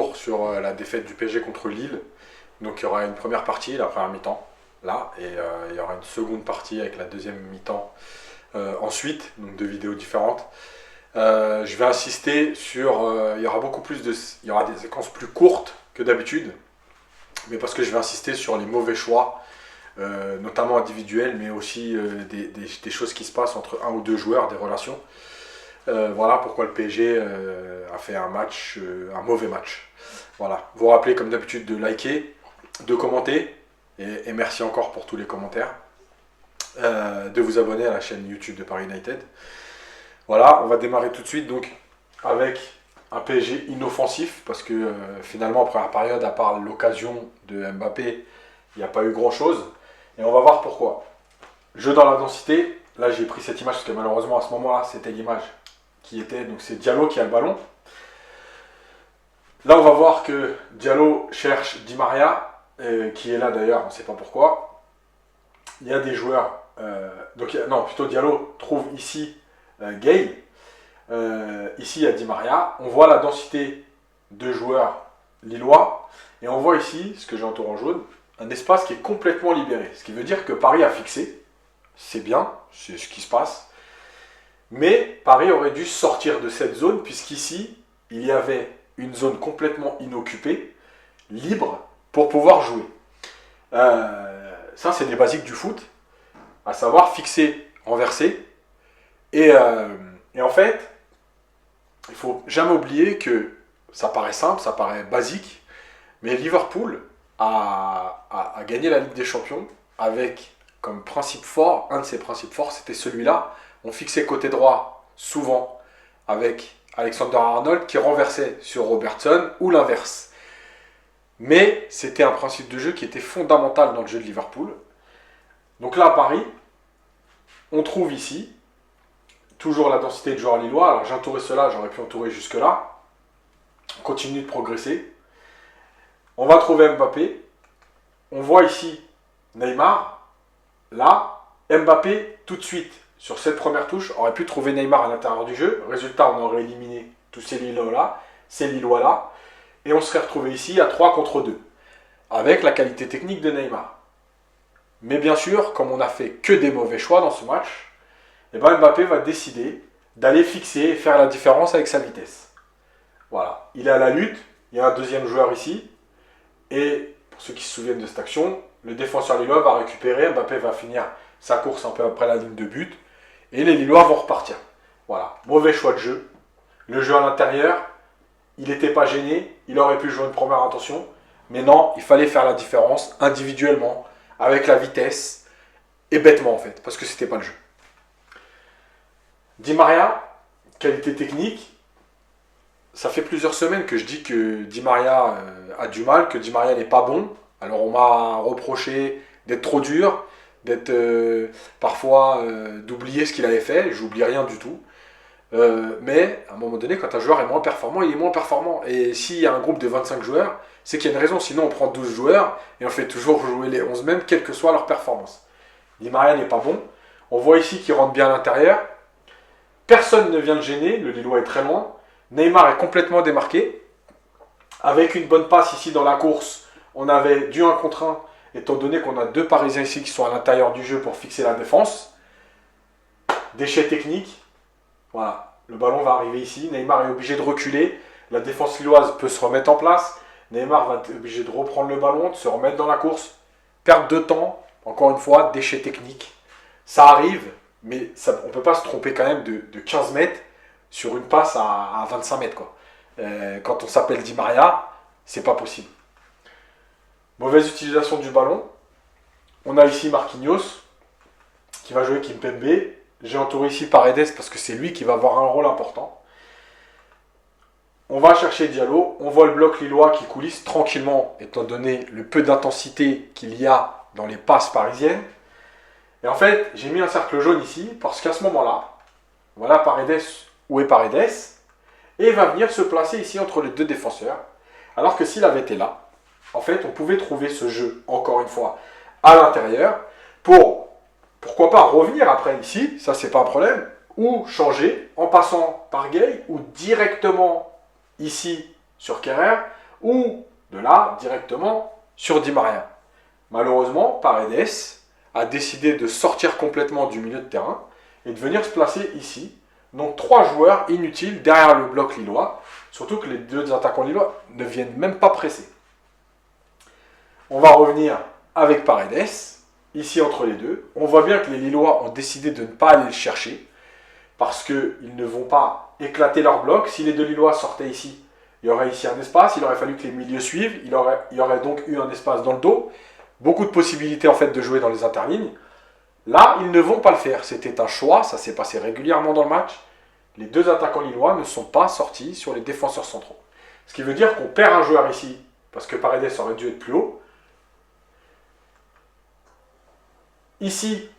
retour sur la défaite du PSG contre Lille. Donc il y aura une première partie, la première mi-temps, là, et il y aura une seconde partie avec la deuxième mi-temps ensuite, donc deux vidéos différentes. Je vais insister sur, il y aura beaucoup plus de, il y aura des séquences plus courtes que d'habitude, mais parce que je vais insister sur les mauvais choix, notamment individuels, mais aussi des choses qui se passent entre un ou deux joueurs, des relations. Voilà pourquoi le PSG a fait un match, un mauvais match. Voilà. Vous rappelez comme d'habitude de liker, de commenter, et merci encore pour tous les commentaires, de vous abonner à la chaîne YouTube de Paris United. Voilà, on va démarrer tout de suite donc avec un PSG inoffensif parce que finalement en première période, à part l'occasion de Mbappé, il n'y a pas eu grand chose. Et on va voir pourquoi. Jeu dans la densité, là j'ai pris cette image parce que malheureusement à ce moment-là c'était l'image qui était, donc c'est Diallo qui a le ballon. Là on va voir que Diallo cherche Di Maria, qui est là d'ailleurs, on ne sait pas pourquoi. Il y a des joueurs, non plutôt Diallo trouve ici Gay. Ici il y a Di Maria. On voit la densité de joueurs lillois. Et on voit ici, ce que j'ai entouré en jaune, un espace qui est complètement libéré. Ce qui veut dire que Paris a fixé. C'est bien, c'est ce qui se passe. Mais Paris aurait dû sortir de cette zone, puisqu'ici, il y avait une zone complètement inoccupée, libre, pour pouvoir jouer. Ça, c'est des basiques du foot, à savoir fixer, renverser. Et en fait, il ne faut jamais oublier que ça paraît simple, ça paraît basique, mais Liverpool a gagné la Ligue des Champions avec comme principe fort, un de ses principes forts, c'était celui-là. On fixait côté droit souvent avec Alexander-Arnold qui renversait sur Robertson ou l'inverse. Mais c'était un principe de jeu qui était fondamental dans le jeu de Liverpool. Donc là à Paris, on trouve ici toujours la densité de joueurs lillois. Alors j'ai entouré cela, j'aurais pu entourer jusque là. On continue de progresser. On va trouver Mbappé. On voit ici Neymar. Là, Mbappé tout de suite sur cette première touche aurait pu trouver Neymar à l'intérieur du jeu. Résultat, on aurait éliminé tous ces Lillois-là. Et on serait retrouvé ici à 3 contre 2. Avec la qualité technique de Neymar. Mais bien sûr, comme on n'a fait que des mauvais choix dans ce match, eh ben Mbappé va décider d'aller fixer et faire la différence avec sa vitesse. Voilà. Il est à la lutte. Il y a un deuxième joueur ici. Et pour ceux qui se souviennent de cette action, le défenseur lillois va récupérer. Mbappé va finir sa course un peu après la ligne de but. Et les Lillois vont repartir. Voilà, mauvais choix de jeu. Le jeu à l'intérieur, il n'était pas gêné. Il aurait pu jouer une première intention. Mais non, il fallait faire la différence individuellement, avec la vitesse. Et bêtement en fait, parce que c'était pas le jeu. Di Maria, qualité technique. Ça fait plusieurs semaines que je dis que Di Maria a du mal, que Di Maria n'est pas bon. Alors on m'a reproché d'être trop dur, d'être parfois d'oublier ce qu'il avait fait. J'oublie rien du tout. Mais à un moment donné, quand un joueur est moins performant, il est moins performant. Et s'il y a un groupe de 25 joueurs, c'est qu'il y a une raison. Sinon, on prend 12 joueurs et on fait toujours jouer les 11 mêmes, quelle que soit leur performance. Di Maria n'est pas bon. On voit ici qu'il rentre bien à l'intérieur. Personne ne vient le gêner. Le Lillois est très loin. Neymar est complètement démarqué. Avec une bonne passe ici dans la course, on avait du 1 contre 1, étant donné qu'on a deux Parisiens ici qui sont à l'intérieur du jeu pour fixer la défense. Déchet technique. Voilà, le ballon va arriver ici. Neymar est obligé de reculer. La défense lilloise peut se remettre en place. Neymar va être obligé de reprendre le ballon, de se remettre dans la course. Perte de temps, encore une fois, déchet technique. Ça arrive, mais ça, on ne peut pas se tromper quand même de 15 mètres sur une passe à 25 mètres. Quoi. Quand on s'appelle Di Maria, c'est pas possible. Mauvaise utilisation du ballon. On a ici Marquinhos qui va jouer Kimpembe. J'ai entouré ici Paredes parce que c'est lui qui va avoir un rôle important. On va chercher Diallo. On voit le bloc lillois qui coulisse tranquillement, étant donné le peu d'intensité qu'il y a dans les passes parisiennes. Et en fait, j'ai mis un cercle jaune ici parce qu'à ce moment-là, voilà Paredes, où est Paredes, et il va venir se placer ici entre les deux défenseurs. Alors que s'il avait été là, en fait, on pouvait trouver ce jeu, encore une fois, à l'intérieur, pour, pourquoi pas, revenir après ici, ça c'est pas un problème, ou changer en passant par Gay, ou directement ici sur Kerrer, ou de là, directement, sur Di Maria. Malheureusement, Paredes a décidé de sortir complètement du milieu de terrain et de venir se placer ici. Donc 3 joueurs inutiles derrière le bloc lillois, surtout que les 2 attaquants lillois ne viennent même pas presser. On va revenir avec Paredes, ici entre les deux. On voit bien que les Lillois ont décidé de ne pas aller le chercher, parce qu'ils ne vont pas éclater leur bloc. Si les 2 Lillois sortaient ici, il y aurait ici un espace, il aurait fallu que les milieux suivent, il y aurait donc eu un espace dans le dos, beaucoup de possibilités en fait de jouer dans les interlignes. Là, ils ne vont pas le faire, c'était un choix, ça s'est passé régulièrement dans le match. Les 2 attaquants lillois ne sont pas sortis sur les défenseurs centraux. Ce qui veut dire qu'on perd un joueur ici, parce que Paredes aurait dû être plus haut. Ici,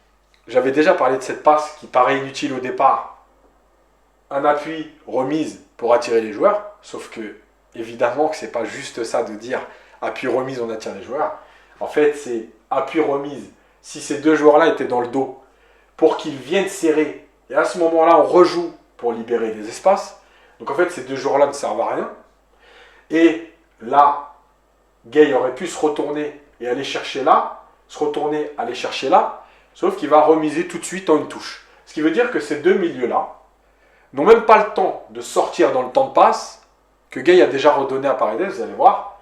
j'avais déjà parlé de cette passe qui paraît inutile au départ. Un appui, remise pour attirer les joueurs. Sauf que, évidemment, que c'est pas juste ça de dire appui, remise, on attire les joueurs. En fait, c'est appui, remise. Si ces 2 joueurs-là étaient dans le dos, pour qu'ils viennent serrer. Et à ce moment-là, on rejoue pour libérer les espaces. Donc en fait, ces 2 joueurs-là ne servent à rien. Et là, Gay aurait pu se retourner et aller chercher là. Se retourner, aller chercher là, sauf qu'il va remiser tout de suite en une touche. Ce qui veut dire que ces 2 milieux-là n'ont même pas le temps de sortir dans le temps de passe que Gay a déjà redonné à Paredes, vous allez voir.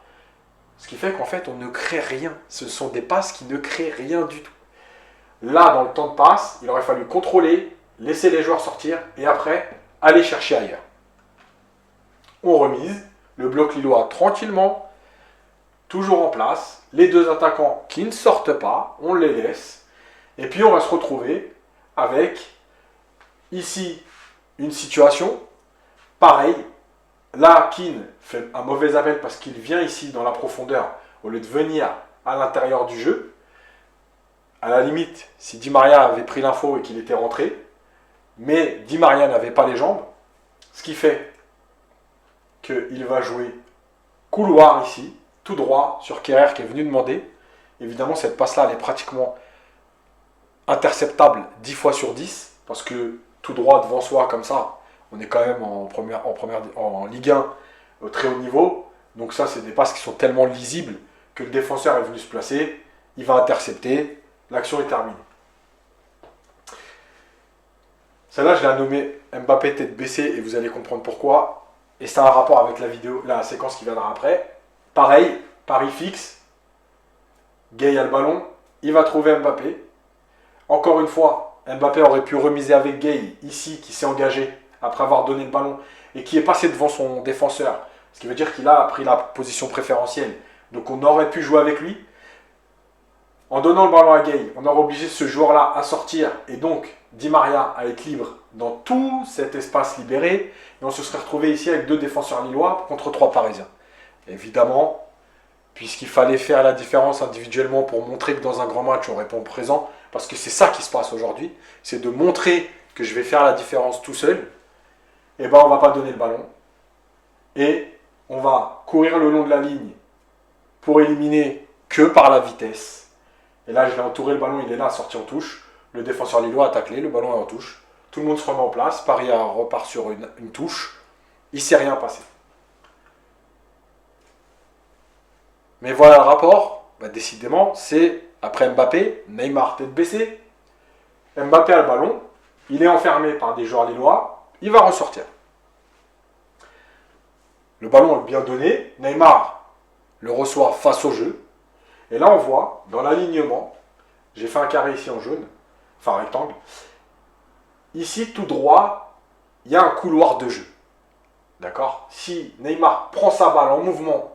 Ce qui fait qu'en fait, on ne crée rien. Ce sont des passes qui ne créent rien du tout. Là, dans le temps de passe, il aurait fallu contrôler, laisser les joueurs sortir et après, aller chercher ailleurs. On remise, le bloc lillois tranquillement, toujours en place, les 2 attaquants qui ne sortent pas, on les laisse, et puis on va se retrouver avec, ici, une situation, pareil, là, Keane fait un mauvais appel parce qu'il vient ici dans la profondeur, au lieu de venir à l'intérieur du jeu. À la limite, si Di Maria avait pris l'info et qu'il était rentré, mais Di Maria n'avait pas les jambes, ce qui fait qu'il va jouer couloir ici, tout droit sur Kerrer qui est venu demander. Évidemment, cette passe-là, elle est pratiquement interceptable 10 fois sur 10, parce que tout droit devant soi, comme ça, on est quand même en Ligue 1 au très haut niveau. Donc ça, c'est des passes qui sont tellement lisibles que le défenseur est venu se placer, il va intercepter, l'action est terminée. Celle-là, je l'ai nommée Mbappé tête baissée et vous allez comprendre pourquoi. Et c'est un rapport avec la séquence qui viendra après. Pareil, pari fixe. Gay a le ballon, il va trouver Mbappé. Encore une fois, Mbappé aurait pu remiser avec Gay, ici, qui s'est engagé après avoir donné le ballon et qui est passé devant son défenseur. Ce qui veut dire qu'il a pris la position préférentielle. Donc on aurait pu jouer avec lui. En donnant le ballon à Gay, on aurait obligé ce joueur-là à sortir et donc Di Maria à être libre dans tout cet espace libéré. Et on se serait retrouvé ici avec 2 défenseurs lillois contre 3 parisiens. Évidemment, puisqu'il fallait faire la différence individuellement pour montrer que dans un grand match, on répond présent, parce que c'est ça qui se passe aujourd'hui, c'est de montrer que je vais faire la différence tout seul, et ben on ne va pas donner le ballon, et on va courir le long de la ligne pour éliminer que par la vitesse. Et là, je vais entourer le ballon, il est là, sorti en touche, le défenseur lillois a taclé, le ballon est en touche, tout le monde se remet en place, Paris repart sur une touche, il ne s'est rien passé. Mais voilà le rapport, bah décidément, c'est après Mbappé, Neymar tête baissée. Mbappé a le ballon, il est enfermé par des joueurs lillois, il va ressortir. Le ballon est bien donné, Neymar le reçoit face au jeu. Et là on voit, dans l'alignement, j'ai fait un carré ici en jaune, enfin un rectangle. Ici tout droit, il y a un couloir de jeu. D'accord ? Si Neymar prend sa balle en mouvement,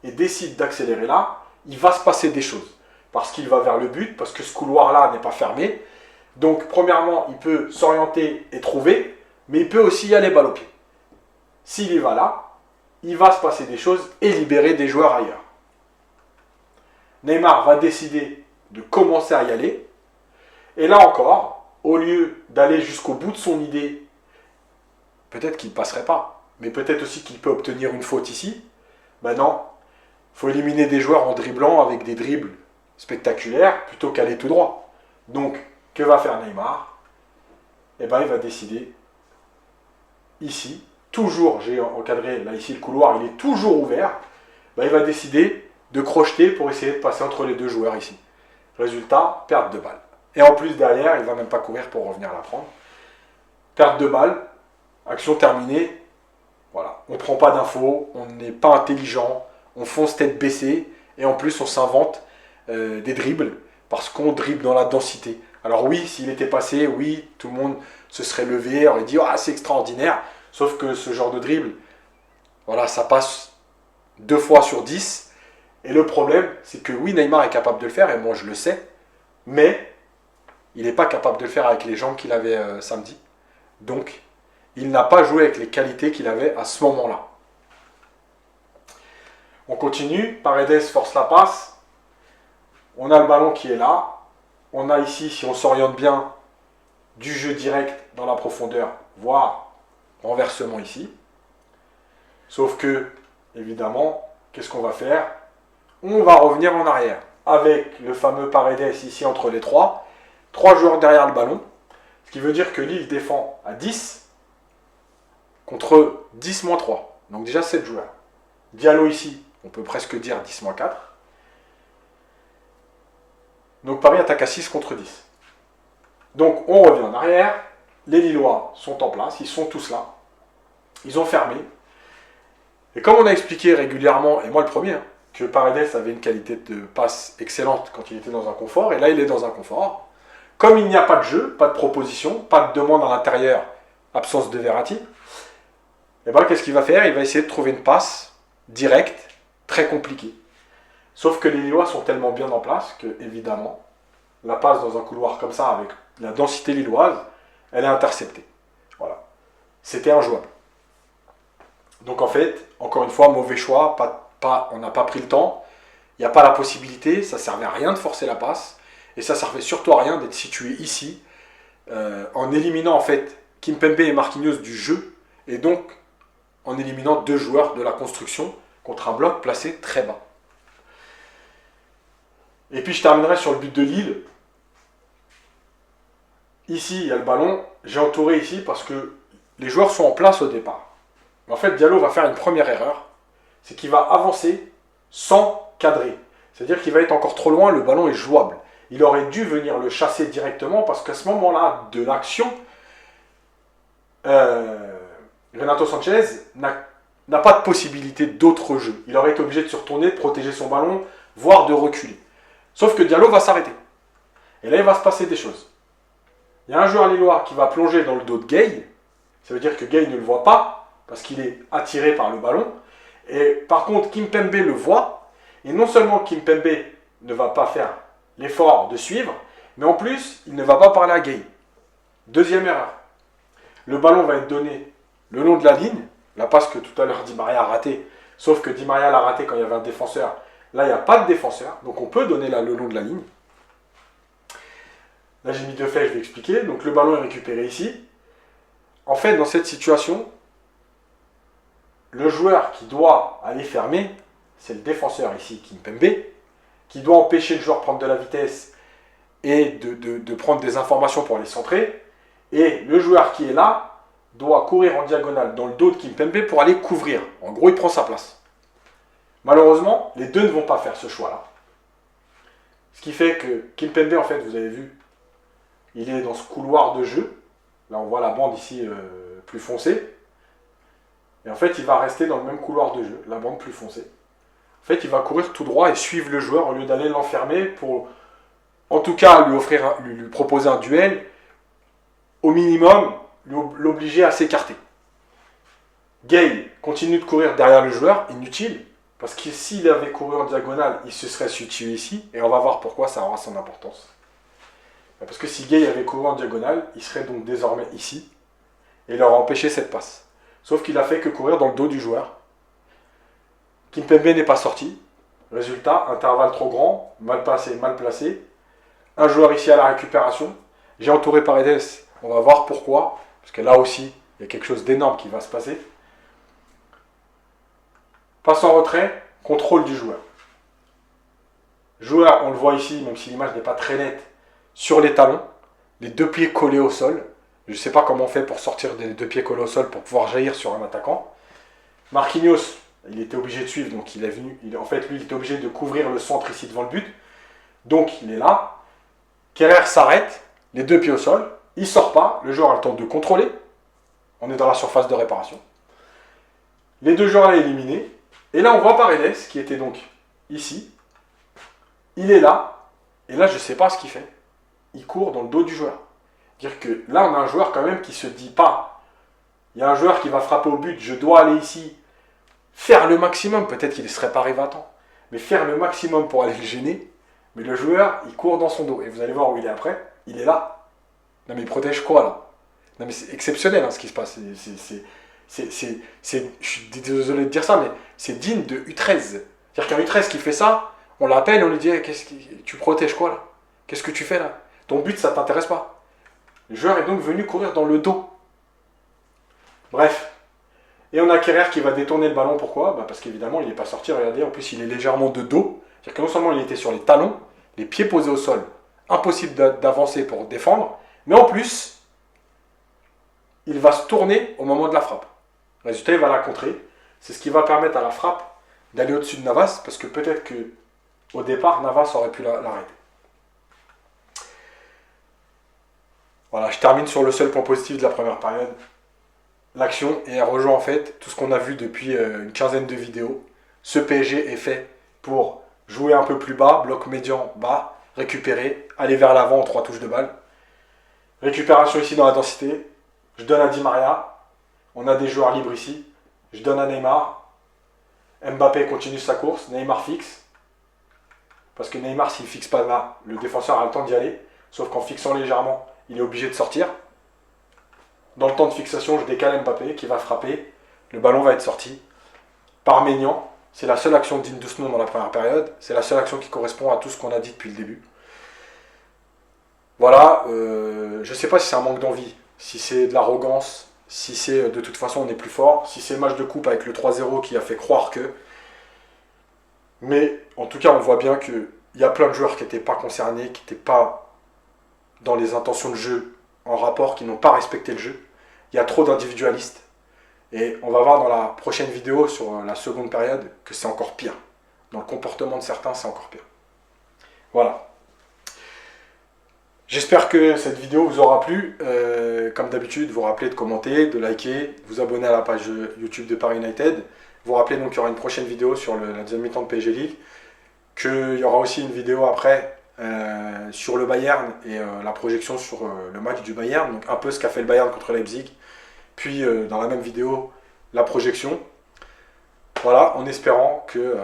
et décide d'accélérer là, il va se passer des choses. Parce qu'il va vers le but, parce que ce couloir-là n'est pas fermé. Donc, premièrement, il peut s'orienter et trouver, mais il peut aussi y aller balle au pied. S'il y va là, il va se passer des choses et libérer des joueurs ailleurs. Neymar va décider de commencer à y aller. Et là encore, au lieu d'aller jusqu'au bout de son idée, peut-être qu'il ne passerait pas, mais peut-être aussi qu'il peut obtenir une faute ici. Ben non. Il faut éliminer des joueurs en dribblant avec des dribbles spectaculaires plutôt qu'aller tout droit. Donc, que va faire Neymar ? Eh bien, il va décider ici, toujours, j'ai encadré, là ici le couloir, il est toujours ouvert. bah, il va décider de crocheter pour essayer de passer entre les deux joueurs ici. Résultat, perte de balle. Et en plus, derrière, il ne va même pas courir pour revenir la prendre. Perte de balle, action terminée. Voilà, on ne prend pas d'infos, on n'est pas intelligent, on fonce tête baissée, et en plus, on s'invente des dribbles, parce qu'on dribble dans la densité. Alors oui, s'il était passé, oui, tout le monde se serait levé, aurait dit « Ah, c'est extraordinaire !» Sauf que ce genre de dribble, voilà, ça passe 2 fois sur 10. Et le problème, c'est que oui, Neymar est capable de le faire, et moi je le sais, mais il n'est pas capable de le faire avec les jambes qu'il avait samedi. Donc, il n'a pas joué avec les qualités qu'il avait à ce moment-là. On continue, Paredes force la passe. On a le ballon qui est là. On a ici, si on s'oriente bien, du jeu direct dans la profondeur, voire renversement ici. Sauf que, évidemment, qu'est-ce qu'on va faire? On va revenir en arrière avec le fameux Paredes ici entre les trois. 3 joueurs derrière le ballon. Ce qui veut dire que Lille défend à 10 contre 10-3. Donc déjà 7 joueurs. Diallo ici, on peut presque dire 10-4. Donc Paris attaque à 6 contre 10. Donc on revient en arrière. Les Lillois sont en place, ils sont tous là. Ils ont fermé. Et comme on a expliqué régulièrement, et moi le premier, que Paredes avait une qualité de passe excellente quand il était dans un confort, et là il est dans un confort. Comme il n'y a pas de jeu, pas de proposition, pas de demande à l'intérieur, absence de Verratti, et bien qu'est-ce qu'il va faire? Il va essayer de trouver une passe directe, très compliquée. Sauf que les Lillois sont tellement bien en place que, évidemment, la passe dans un couloir comme ça, avec la densité lilloise, elle est interceptée. Voilà. C'était injouable. Donc en fait, encore une fois, mauvais choix, on n'a pas pris le temps, il n'y a pas la possibilité, ça ne servait à rien de forcer la passe, et ça ne servait surtout à rien d'être situé ici, en éliminant en fait Kimpembe et Marquinhos du jeu, et donc en éliminant 2 joueurs de la construction contre un bloc placé très bas. Et puis je terminerai sur le but de Lille. Ici, il y a le ballon, j'ai entouré ici parce que les joueurs sont en place au départ. En fait, Diallo va faire une première erreur, c'est qu'il va avancer sans cadrer. C'est-à-dire qu'il va être encore trop loin, le ballon est jouable. Il aurait dû venir le chasser directement parce qu'à ce moment-là de l'action, Renato Sanchez n'a pas de possibilité d'autre jeu. Il aurait été obligé de se retourner, de protéger son ballon, voire de reculer. Sauf que Diallo va s'arrêter. Et là, il va se passer des choses. Il y a un joueur lillois qui va plonger dans le dos de Gueye. Ça veut dire que Gueye ne le voit pas, parce qu'il est attiré par le ballon. Et par contre, Kimpembe le voit. Et non seulement Kimpembe ne va pas faire l'effort de suivre, mais en plus, il ne va pas parler à Gueye. Deuxième erreur. Le ballon va être donné le long de la ligne. La passe que tout à l'heure Di Maria a ratée. Sauf que Di Maria l'a ratée quand il y avait un défenseur. Là, il n'y a pas de défenseur. Donc on peut donner là le long de la ligne. Là, j'ai mis 2 faits, je vais expliquer. Donc le ballon est récupéré ici. En fait, dans cette situation, le joueur qui doit aller fermer, c'est le défenseur ici, Kimpembe, qui doit empêcher le joueur de prendre de la vitesse et de prendre des informations pour aller centrer. Et le joueur qui est là doit courir en diagonale dans le dos de Kimpembe pour aller couvrir. En gros, il prend sa place. Malheureusement, les deux ne vont pas faire ce choix-là. Ce qui fait que Kimpembe, en fait, vous avez vu, il est dans ce couloir de jeu. Là, on voit la bande ici plus foncée. Et en fait, il va rester dans le même couloir de jeu, la bande plus foncée. En fait, il va courir tout droit et suivre le joueur au lieu d'aller l'enfermer pour, en tout cas, lui proposer un duel. Au minimum, l'obliger à s'écarter. Gay continue de courir derrière le joueur, inutile, parce que s'il avait couru en diagonale, il se serait situé ici, et on va voir pourquoi ça aura son importance. Parce que si Gay avait couru en diagonale, il serait donc désormais ici, et il aurait empêché cette passe. Sauf qu'il a fait que courir dans le dos du joueur. Kimpembe n'est pas sorti. Résultat, intervalle trop grand, mal passé, mal placé. Un joueur ici à la récupération. J'ai entouré Paredes, on va voir pourquoi, parce que là aussi, il y a quelque chose d'énorme qui va se passer. Passe en retrait, contrôle du joueur. Joueur, on le voit ici, même si l'image n'est pas très nette, sur les talons, les 2 pieds collés au sol. Je ne sais pas comment on fait pour sortir des 2 pieds collés au sol pour pouvoir jaillir sur un attaquant. Marquinhos il était obligé de suivre, donc il est venu. En fait, lui, il était obligé de couvrir le centre ici devant le but. Donc, il est là. Kerrer s'arrête, les deux pieds au sol. Il ne sort pas. Le joueur a le temps de contrôler. On est dans la surface de réparation. Les deux joueurs là éliminés. Et là, on voit Paredes, qui était donc ici. Il est là. Et là, je ne sais pas ce qu'il fait. Il court dans le dos du joueur. Dire que là, on a un joueur quand même qui ne se dit pas. Il y a un joueur qui va frapper au but. Je dois aller ici. Faire le maximum. Peut-être qu'il ne serait pas arrivé à temps. Mais faire le maximum pour aller le gêner. Mais le joueur, il court dans son dos. Et vous allez voir où il est après. Il est là. Non, mais il protège quoi, là? Non, mais c'est exceptionnel, hein, ce qui se passe. Je suis désolé de dire ça, mais c'est digne de U13. C'est-à-dire qu'un U13 qui fait ça, on l'appelle, on lui dit tu protèges quoi, là? Qu'est-ce que tu fais, là? Ton but, ça t'intéresse pas. Le joueur est donc venu courir dans le dos. Bref. Et on a Kerrer qui va détourner le ballon. Pourquoi? Parce qu'évidemment, il n'est pas sorti. Regardez, en plus, il est légèrement de dos. C'est-à-dire que non seulement il était sur les talons, les pieds posés au sol, impossible d'avancer pour défendre, mais en plus, il va se tourner au moment de la frappe. Résultat, il va la contrer. C'est ce qui va permettre à la frappe d'aller au-dessus de Navas, parce que peut-être que au départ, Navas aurait pu l'arrêter. Voilà, je termine sur le seul point positif de la première période. L'action, et elle rejoint en fait tout ce qu'on a vu depuis une quinzaine de vidéos. Ce PSG est fait pour jouer un peu plus bas, bloc médian bas, récupérer, aller vers l'avant en 3 touches de balle. Récupération ici dans la densité. Je donne à Di Maria. On a des joueurs libres ici. Je donne à Neymar. Mbappé continue sa course. Neymar fixe. Parce que Neymar, s'il ne fixe pas là, le défenseur a le temps d'y aller. Sauf qu'en fixant légèrement, il est obligé de sortir. Dans le temps de fixation, je décale Mbappé qui va frapper. Le ballon va être sorti par Maignan. C'est la seule action digne de ce nom dans la première période. C'est la seule action qui correspond à tout ce qu'on a dit depuis le début. Voilà, je ne sais pas si c'est un manque d'envie, si c'est de l'arrogance, si c'est de toute façon on est plus fort, si c'est le match de coupe avec le 3-0 qui a fait croire que... Mais en tout cas, on voit bien qu'il y a plein de joueurs qui n'étaient pas concernés, qui n'étaient pas dans les intentions de jeu en rapport, qui n'ont pas respecté le jeu. Il y a trop d'individualistes. Et on va voir dans la prochaine vidéo sur la seconde période que c'est encore pire. Dans le comportement de certains, c'est encore pire. Voilà. J'espère que cette vidéo vous aura plu. Comme d'habitude, vous rappelez de commenter, de liker, de vous abonner à la page YouTube de Paris United. Vous rappelez donc qu'il y aura une prochaine vidéo sur la deuxième mi-temps de PSG League. Qu'il y aura aussi une vidéo après sur le Bayern et la projection sur le match du Bayern. Donc un peu ce qu'a fait le Bayern contre Leipzig. Puis dans la même vidéo, la projection. Voilà, en espérant que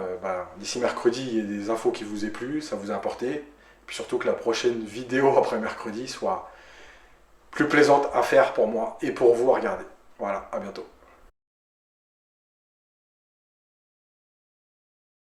d'ici mercredi, il y ait des infos qui vous aient plu, ça vous a apporté. Puis surtout que la prochaine vidéo après mercredi soit plus plaisante à faire pour moi et pour vous à regarder. Voilà, à bientôt.